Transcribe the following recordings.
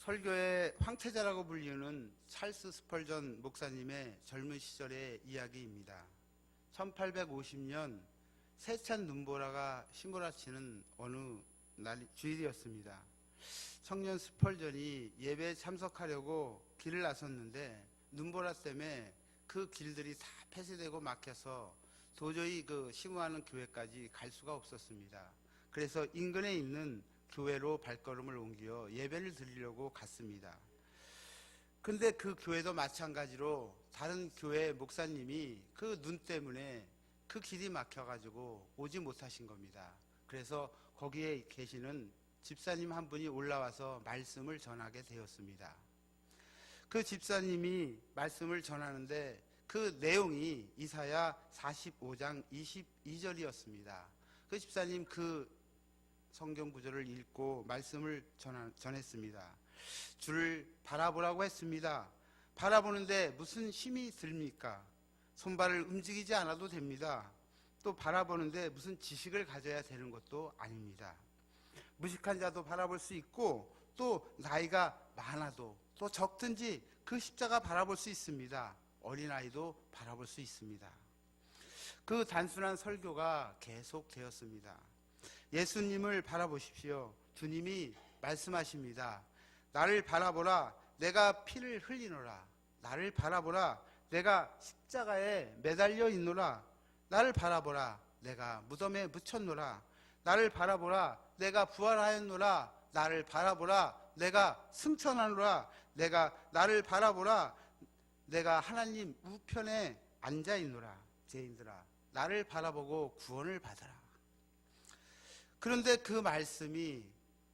설교의 황태자라고 불리는 찰스 스펄전 목사님의 젊은 시절의 이야기입니다. 1850년 세찬 눈보라가 휘몰아치는 어느 날 주일이었습니다. 청년 스펄전이 예배에 참석하려고 길을 나섰는데 눈보라 때문에 그 길들이 다 폐쇄되고 막혀서 도저히 그 심호하는 교회까지 갈 수가 없었습니다. 그래서 인근에 있는 교회로 발걸음을 옮겨 예배를 드리려고 갔습니다. 근데 그 교회도 마찬가지로 다른 교회 목사님이 그 눈 때문에 그 길이 막혀가지고 오지 못하신 겁니다. 그래서 거기에 계시는 집사님 한 분이 올라와서 말씀을 전하게 되었습니다. 그 집사님이 말씀을 전하는데 그 내용이 이사야 45장 22절이었습니다. 그 집사님 그 성경 구절을 읽고 말씀을 전했습니다. 주를 바라보라고 했습니다. 바라보는데 무슨 힘이 듭니까? 손발을 움직이지 않아도 됩니다. 또 바라보는데 무슨 지식을 가져야 되는 것도 아닙니다. 무식한 자도 바라볼 수 있고 또 나이가 많아도 또 적든지 그 십자가 바라볼 수 있습니다. 어린아이도 바라볼 수 있습니다. 그 단순한 설교가 계속되었습니다. 예수님을 바라보십시오. 주님이 말씀하십니다. 나를 바라보라. 내가 피를 흘리노라. 나를 바라보라. 내가 십자가에 매달려 있노라. 나를 바라보라. 내가 무덤에 묻혔노라. 나를 바라보라. 내가 부활하였노라. 나를 바라보라. 내가 승천하노라. 나를 바라보라. 내가 하나님 우편에 앉아 있노라. 죄인들아, 나를 바라보고 구원을 받아라. 그런데 그 말씀이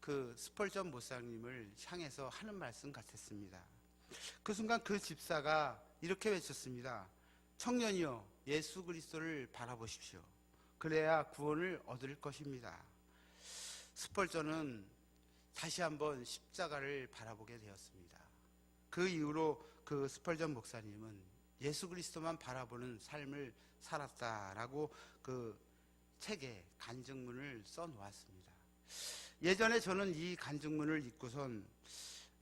그 스펄전 목사님을 향해서 하는 말씀 같았습니다. 그 순간 그 집사가 이렇게 외쳤습니다. 청년이여, 예수 그리스도를 바라보십시오. 그래야 구원을 얻을 것입니다. 스펄전은 다시 한번 십자가를 바라보게 되었습니다. 그 이후로 그 스펄전 목사님은 예수 그리스도만 바라보는 삶을 살았다라고 그 책에 간증문을 써놓았습니다. 예전에 저는 이 간증문을 읽고선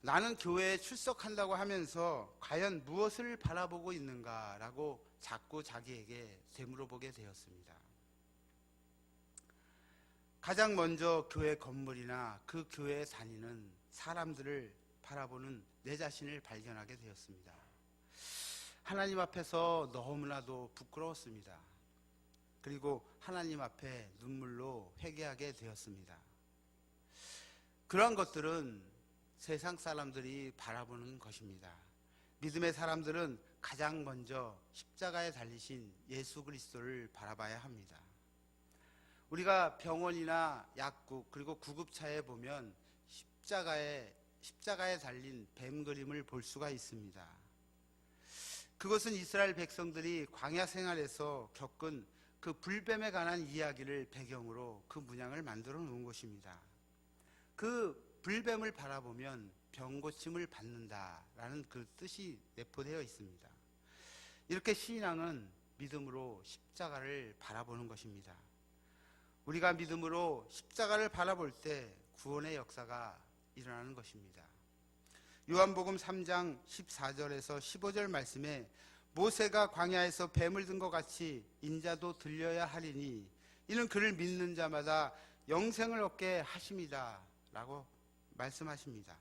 나는 교회에 출석한다고 하면서 과연 무엇을 바라보고 있는가라고 자꾸 자기에게 되물어보게 되었습니다. 가장 먼저 교회 건물이나 그 교회에 다니는 사람들을 바라보는 내 자신을 발견하게 되었습니다. 하나님 앞에서 너무나도 부끄러웠습니다. 그리고 하나님 앞에 눈물로 회개하게 되었습니다. 그러한 것들은 세상 사람들이 바라보는 것입니다. 믿음의 사람들은 가장 먼저 십자가에 달리신 예수 그리스도를 바라봐야 합니다. 우리가 병원이나 약국 그리고 구급차에 보면 십자가에 달린 뱀 그림을 볼 수가 있습니다. 그것은 이스라엘 백성들이 광야 생활에서 겪은 그 불뱀에 관한 이야기를 배경으로 그 문양을 만들어 놓은 것입니다. 그 불뱀을 바라보면 병고침을 받는다라는 그 뜻이 내포되어 있습니다. 이렇게 신앙은 믿음으로 십자가를 바라보는 것입니다. 우리가 믿음으로 십자가를 바라볼 때 구원의 역사가 일어나는 것입니다. 요한복음 3장 14절에서 15절 말씀에 모세가 광야에서 뱀을 든 것 같이 인자도 들려야 하리니 이는 그를 믿는 자마다 영생을 얻게 하심이다 라고 말씀하십니다.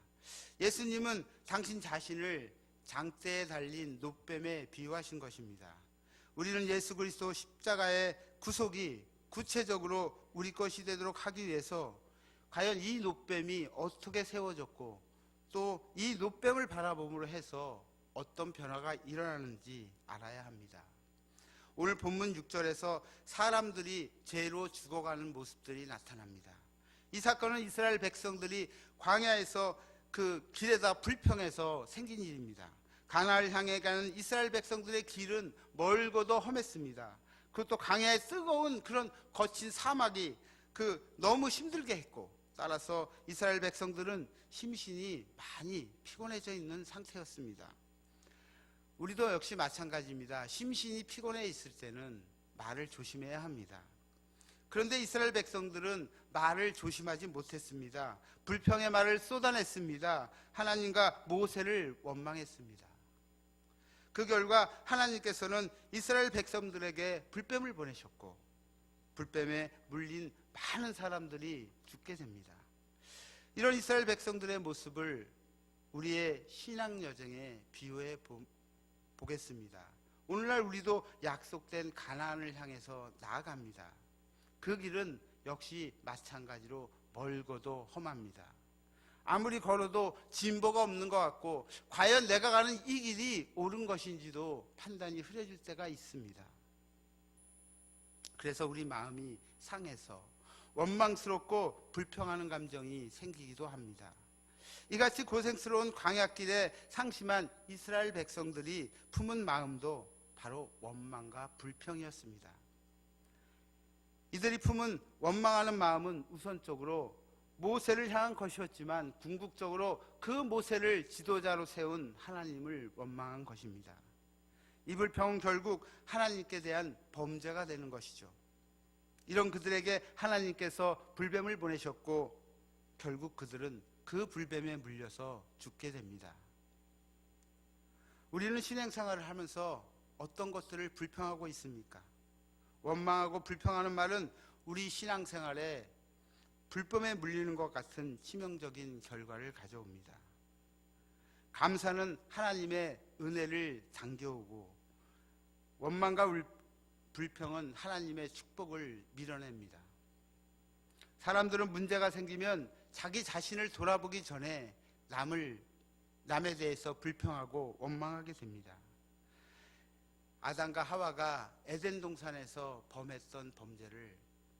예수님은 당신 자신을 장대에 달린 노뱀에 비유하신 것입니다. 우리는 예수 그리스도 십자가의 구속이 구체적으로 우리 것이 되도록 하기 위해서 과연 이 노뱀이 어떻게 세워졌고 또 이 노뱀을 바라봄으로 해서 어떤 변화가 일어나는지 알아야 합니다. 오늘 본문 6절에서 사람들이 죄로 죽어가는 모습들이 나타납니다. 이 사건은 이스라엘 백성들이 광야에서 그 길에다 불평해서 생긴 일입니다. 가나안을 향해 가는 이스라엘 백성들의 길은 멀고도 험했습니다. 그것도 광야의 뜨거운 그런 거친 사막이 너무 힘들게 했고, 따라서 이스라엘 백성들은 심신이 많이 피곤해져 있는 상태였습니다. 우리도 역시 마찬가지입니다. 심신이 피곤해 있을 때는 말을 조심해야 합니다. 그런데 이스라엘 백성들은 말을 조심하지 못했습니다. 불평의 말을 쏟아냈습니다. 하나님과 모세를 원망했습니다. 그 결과 하나님께서는 이스라엘 백성들에게 불뱀을 보내셨고 불뱀에 물린 많은 사람들이 죽게 됩니다. 이런 이스라엘 백성들의 모습을 우리의 신앙 여정에 비유해 보겠습니다. 오늘날 우리도 약속된 가나안을 향해서 나아갑니다. 그 길은 역시 마찬가지로 멀고도 험합니다. 아무리 걸어도 진보가 없는 것 같고 과연 내가 가는 이 길이 옳은 것인지도 판단이 흐려질 때가 있습니다. 그래서 우리 마음이 상해서 원망스럽고 불평하는 감정이 생기기도 합니다. 이같이 고생스러운 광야길에 상심한 이스라엘 백성들이 품은 마음도 바로 원망과 불평이었습니다. 이들이 품은 원망하는 마음은 우선적으로 모세를 향한 것이었지만 궁극적으로 그 모세를 지도자로 세운 하나님을 원망한 것입니다. 이 불평은 결국 하나님께 대한 범죄가 되는 것이죠. 이런 그들에게 하나님께서 불뱀을 보내셨고 결국 그들은 그 불뱀에 물려서 죽게 됩니다. 우리는 신앙생활을 하면서 어떤 것들을 불평하고 있습니까? 원망하고 불평하는 말은 우리 신앙생활에 불뱀에 물리는 것 같은 치명적인 결과를 가져옵니다. 감사는 하나님의 은혜를 당겨오고 원망과 불평은 하나님의 축복을 밀어냅니다. 사람들은 문제가 생기면 자기 자신을 돌아보기 전에 남에 대해서 불평하고 원망하게 됩니다. 아담과 하와가 에덴 동산에서 범했던 범죄를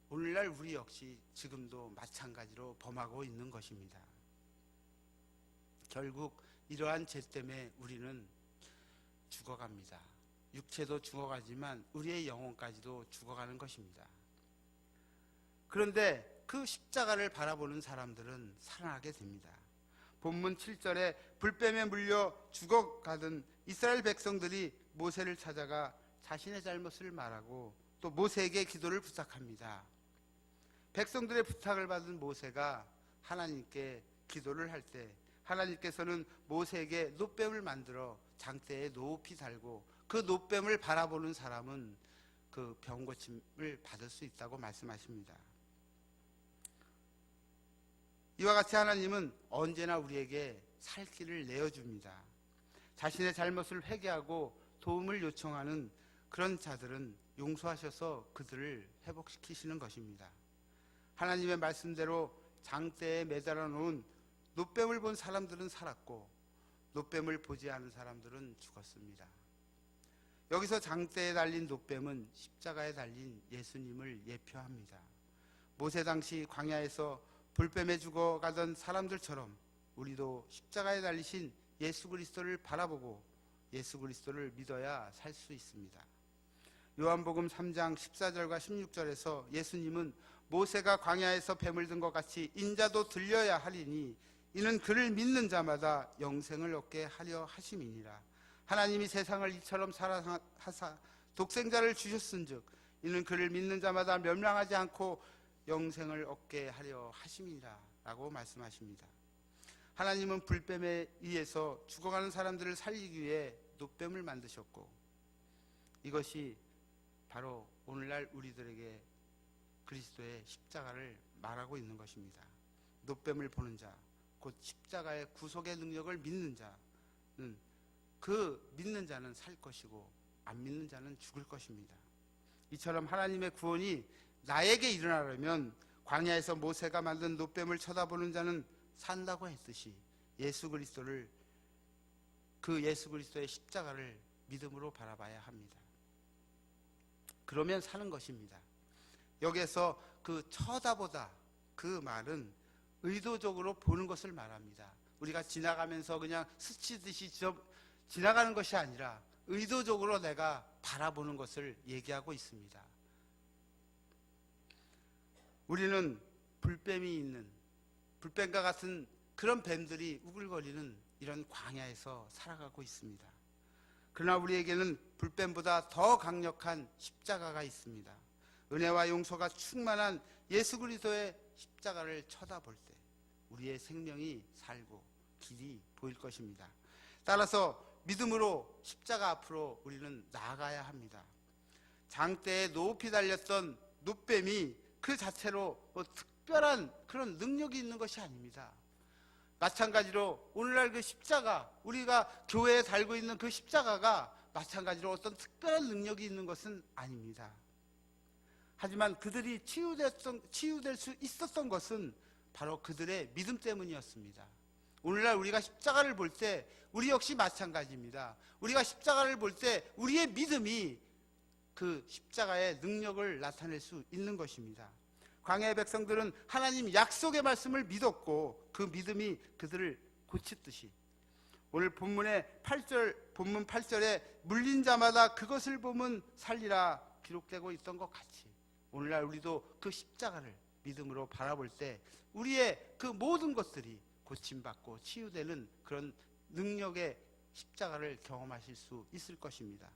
오늘날 우리 역시 지금도 마찬가지로 범하고 있는 것입니다. 결국 이러한 죄 때문에 우리는 죽어갑니다. 육체도 죽어가지만 우리의 영혼까지도 죽어가는 것입니다. 그런데 그 십자가를 바라보는 사람들은 살아나게 됩니다. 본문 7절에 불뱀에 물려 죽어가던 이스라엘 백성들이 모세를 찾아가 자신의 잘못을 말하고 또 모세에게 기도를 부탁합니다. 백성들의 부탁을 받은 모세가 하나님께 기도를 할 때 하나님께서는 모세에게 놋뱀을 만들어 장대에 높이 달고 그 놋뱀을 바라보는 사람은 그 병고침을 받을 수 있다고 말씀하십니다. 이와 같이 하나님은 언제나 우리에게 살 길을 내어줍니다. 자신의 잘못을 회개하고 도움을 요청하는 그런 자들은 용서하셔서 그들을 회복시키시는 것입니다. 하나님의 말씀대로 장대에 매달아 놓은 놋뱀을 본 사람들은 살았고 놋뱀을 보지 않은 사람들은 죽었습니다. 여기서 장대에 달린 놋뱀은 십자가에 달린 예수님을 예표합니다. 모세 당시 광야에서 불뱀에 죽어가던 사람들처럼 우리도 십자가에 달리신 예수 그리스도를 바라보고 예수 그리스도를 믿어야 살 수 있습니다. 요한복음 3장 14절과 16절에서 예수님은 모세가 광야에서 뱀을 든 것 같이 인자도 들려야 하리니 이는 그를 믿는 자마다 영생을 얻게 하려 하심이니라. 하나님이 세상을 이처럼 사랑하사 독생자를 주셨은즉 이는 그를 믿는 자마다 멸망하지 않고 영생을 얻게 하려 하심이라 라고 말씀하십니다. 하나님은 불뱀에 의해서 죽어가는 사람들을 살리기 위해 놋뱀을 만드셨고 이것이 바로 오늘날 우리들에게 그리스도의 십자가를 말하고 있는 것입니다. 놋뱀을 보는 자, 곧 십자가의 구속의 능력을 믿는 자는 그 믿는 자는 살 것이고 안 믿는 자는 죽을 것입니다. 이처럼 하나님의 구원이 나에게 일어나려면 광야에서 모세가 만든 놋뱀을 쳐다보는 자는 산다고 했듯이 예수 그리스도의 십자가를 믿음으로 바라봐야 합니다. 그러면 사는 것입니다. 여기에서 그 쳐다보다 그 말은 의도적으로 보는 것을 말합니다. 우리가 지나가면서 그냥 스치듯이 지나가는 것이 아니라 의도적으로 내가 바라보는 것을 얘기하고 있습니다. 우리는 불뱀이 있는 불뱀과 같은 그런 뱀들이 우글거리는 이런 광야에서 살아가고 있습니다. 그러나 우리에게는 불뱀보다 더 강력한 십자가가 있습니다. 은혜와 용서가 충만한 예수 그리스도의 십자가를 쳐다볼 때 우리의 생명이 살고 길이 보일 것입니다. 따라서 믿음으로 십자가 앞으로 우리는 나아가야 합니다. 장대에 높이 달렸던 놋뱀이 그 자체로 특별한 그런 능력이 있는 것이 아닙니다. 마찬가지로 오늘날 그 십자가, 우리가 교회에 달고 있는 그 십자가가 마찬가지로 어떤 특별한 능력이 있는 것은 아닙니다. 하지만 그들이 치유될 수 있었던 것은 바로 그들의 믿음 때문이었습니다. 오늘날 우리가 십자가를 볼 때 우리 역시 마찬가지입니다. 우리가 십자가를 볼 때 우리의 믿음이 그 십자가의 능력을 나타낼 수 있는 것입니다. 광야의 백성들은 하나님 약속의 말씀을 믿었고 그 믿음이 그들을 고쳤듯이 오늘 본문 8절에 물린 자마다 그것을 보면 살리라 기록되고 있던 것 같이 오늘날 우리도 그 십자가를 믿음으로 바라볼 때 우리의 그 모든 것들이 고침받고 치유되는 그런 능력의 십자가를 경험하실 수 있을 것입니다.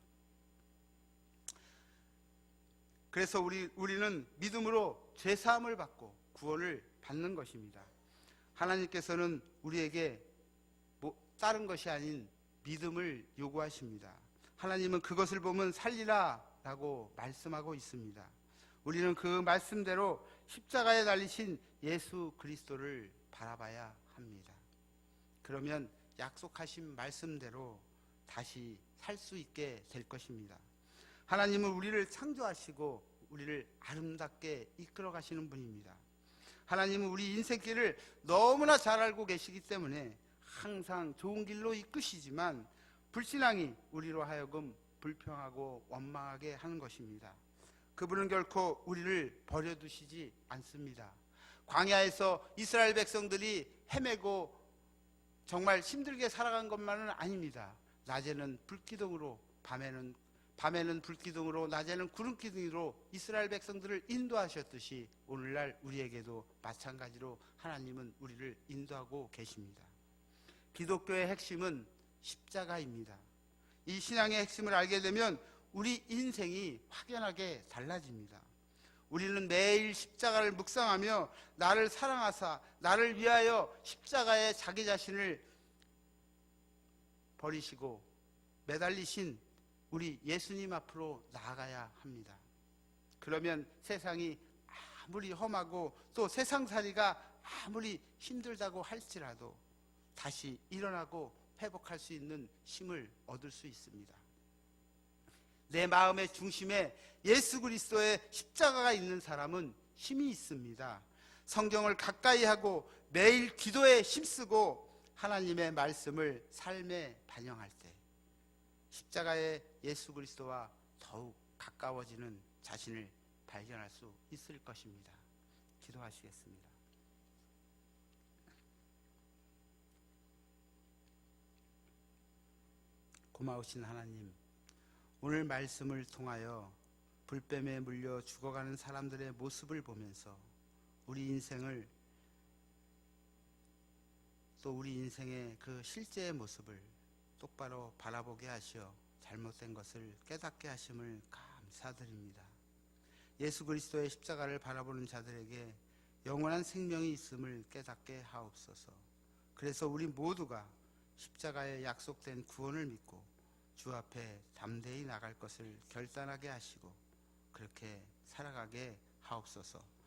그래서 우리는 믿음으로 죄사함을 받고 구원을 받는 것입니다. 하나님께서는 우리에게 다른 것이 아닌 믿음을 요구하십니다. 하나님은 그것을 보면 살리라 라고 말씀하고 있습니다. 우리는 그 말씀대로 십자가에 달리신 예수 그리스도를 바라봐야 합니다. 그러면 약속하신 말씀대로 다시 살 수 있게 될 것입니다. 하나님은 우리를 창조하시고 우리를 아름답게 이끌어 가시는 분입니다. 하나님은 우리 인생길을 너무나 잘 알고 계시기 때문에 항상 좋은 길로 이끄시지만 불신앙이 우리로 하여금 불평하고 원망하게 하는 것입니다. 그분은 결코 우리를 버려두시지 않습니다. 광야에서 이스라엘 백성들이 헤매고 정말 힘들게 살아간 것만은 아닙니다. 낮에는 불기둥으로 밤에는 불기둥으로 낮에는 구름기둥으로 이스라엘 백성들을 인도하셨듯이 오늘날 우리에게도 마찬가지로 하나님은 우리를 인도하고 계십니다. 기독교의 핵심은 십자가입니다. 이 신앙의 핵심을 알게 되면 우리 인생이 확연하게 달라집니다. 우리는 매일 십자가를 묵상하며 나를 사랑하사 나를 위하여 십자가에 자기 자신을 버리시고 매달리신 우리 예수님 앞으로 나아가야 합니다. 그러면 세상이 아무리 험하고 또 세상살이가 아무리 힘들다고 할지라도 다시 일어나고 회복할 수 있는 힘을 얻을 수 있습니다. 내 마음의 중심에 예수 그리스도의 십자가가 있는 사람은 힘이 있습니다. 성경을 가까이 하고 매일 기도에 힘쓰고 하나님의 말씀을 삶에 반영할 때 십자가의 예수 그리스도와 더욱 가까워지는 자신을 발견할 수 있을 것입니다. 기도하시겠습니다. 고마우신 하나님, 오늘 말씀을 통하여 불뱀에 물려 죽어가는 사람들의 모습을 보면서 우리 인생을 또 우리 인생의 그 실제의 모습을 똑바로 바라보게 하시어 잘못된 것을 깨닫게 하심을 감사드립니다. 예수 그리스도의 십자가를 바라보는 자들에게 영원한 생명이 있음을 깨닫게 하옵소서. 그래서 우리 모두가 십자가에 약속된 구원을 믿고 주 앞에 담대히 나갈 것을 결단하게 하시고 그렇게 살아가게 하옵소서.